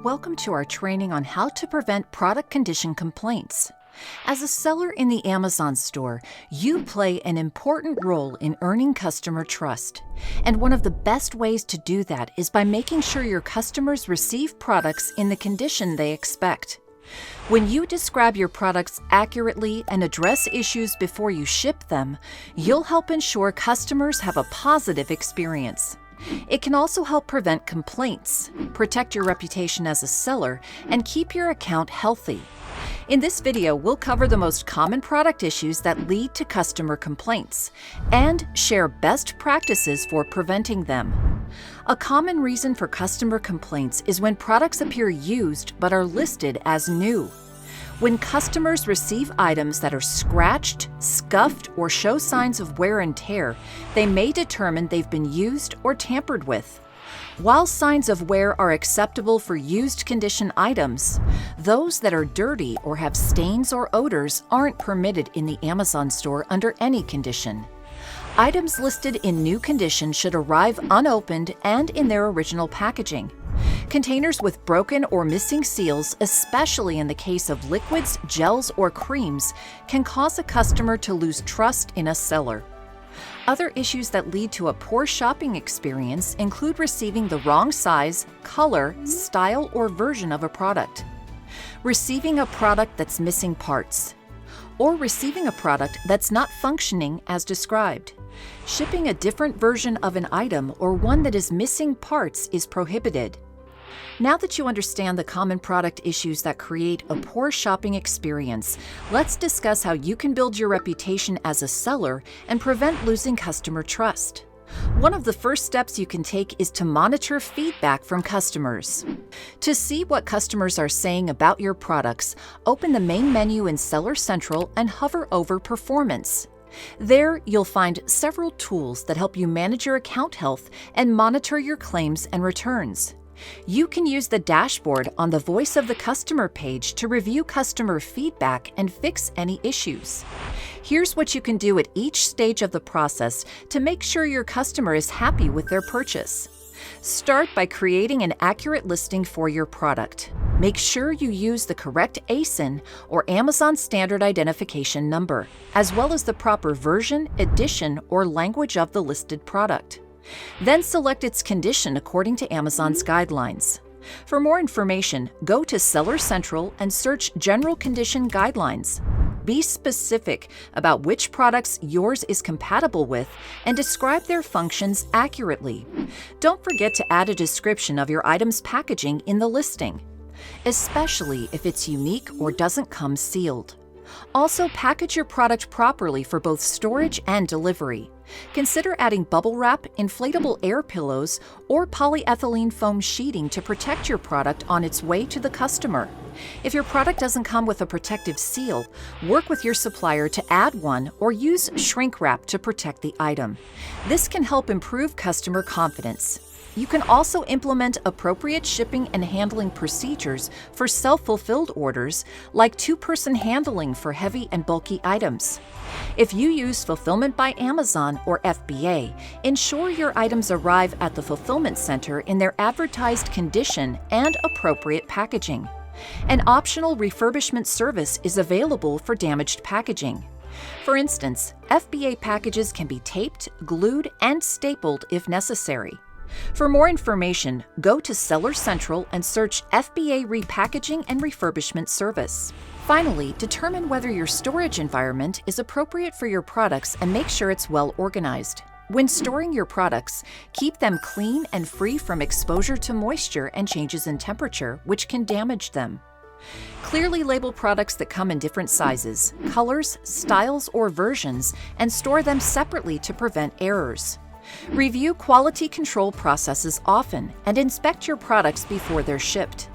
Welcome to our training on how to prevent product condition complaints. As a seller in the Amazon store, you play an important role in earning customer trust. And one of the best ways to do that is by making sure your customers receive products in the condition they expect. When you describe your products accurately and address issues before you ship them, you'll help ensure customers have a positive experience. It can also help prevent complaints, protect your reputation as a seller, and keep your account healthy. In this video, we'll cover the most common product issues that lead to customer complaints and share best practices for preventing them. A common reason for customer complaints is when products appear used but are listed as new. When customers receive items that are scratched, scuffed, or show signs of wear and tear, they may determine they've been used or tampered with. While signs of wear are acceptable for used condition items, those that are dirty or have stains or odors aren't permitted in the Amazon store under any condition. Items listed in new condition should arrive unopened and in their original packaging. Containers with broken or missing seals, especially in the case of liquids, gels, or creams, can cause a customer to lose trust in a seller. Other issues that lead to a poor shopping experience include receiving the wrong size, color, style, or version of a product, receiving a product that's missing parts, or receiving a product that's not functioning as described. Shipping a different version of an item or one that is missing parts is prohibited. Now that you understand the common product issues that create a poor shopping experience, let's discuss how you can build your reputation as a seller and prevent losing customer trust. One of the first steps you can take is to monitor feedback from customers. To see what customers are saying about your products, open the main menu in Seller Central and hover over Performance. There, you'll find several tools that help you manage your account health and monitor your claims and returns. You can use the dashboard on the Voice of the Customer page to review customer feedback and fix any issues. Here's what you can do at each stage of the process to make sure your customer is happy with their purchase. Start by creating an accurate listing for your product. Make sure you use the correct ASIN or Amazon Standard Identification Number, as well as the proper version, edition, or language of the listed product. Then select its condition according to Amazon's guidelines. For more information, go to Seller Central and search General Condition Guidelines. Be specific about which products yours is compatible with and describe their functions accurately. Don't forget to add a description of your item's packaging in the listing, especially if it's unique or doesn't come sealed. Also, package your product properly for both storage and delivery. Consider adding bubble wrap, inflatable air pillows, or polyethylene foam sheeting to protect your product on its way to the customer. If your product doesn't come with a protective seal, work with your supplier to add one or use shrink wrap to protect the item. This can help improve customer confidence. You can also implement appropriate shipping and handling procedures for self-fulfilled orders, like two-person handling for heavy and bulky items. If you use Fulfillment by Amazon or FBA, ensure your items arrive at the fulfillment center in their advertised condition and appropriate packaging. An optional refurbishment service is available for damaged packaging. For instance, FBA packages can be taped, glued, and stapled if necessary. For more information, go to Seller Central and search FBA Repackaging and Refurbishment Service. Finally, determine whether your storage environment is appropriate for your products and make sure it's well organized. When storing your products, keep them clean and free from exposure to moisture and changes in temperature, which can damage them. Clearly label products that come in different sizes, colors, styles, or versions, and store them separately to prevent errors. Review quality control processes often and inspect your products before they're shipped.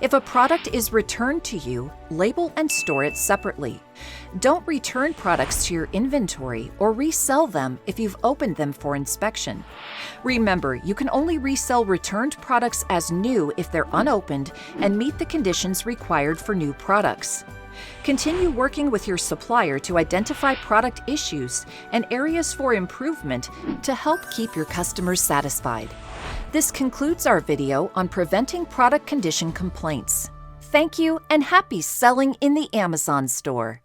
If a product is returned to you, label and store it separately. Don't return products to your inventory or resell them if you've opened them for inspection. Remember, you can only resell returned products as new if they're unopened and meet the conditions required for new products. Continue working with your supplier to identify product issues and areas for improvement to help keep your customers satisfied. This concludes our video on preventing product condition complaints. Thank you and happy selling in the Amazon store!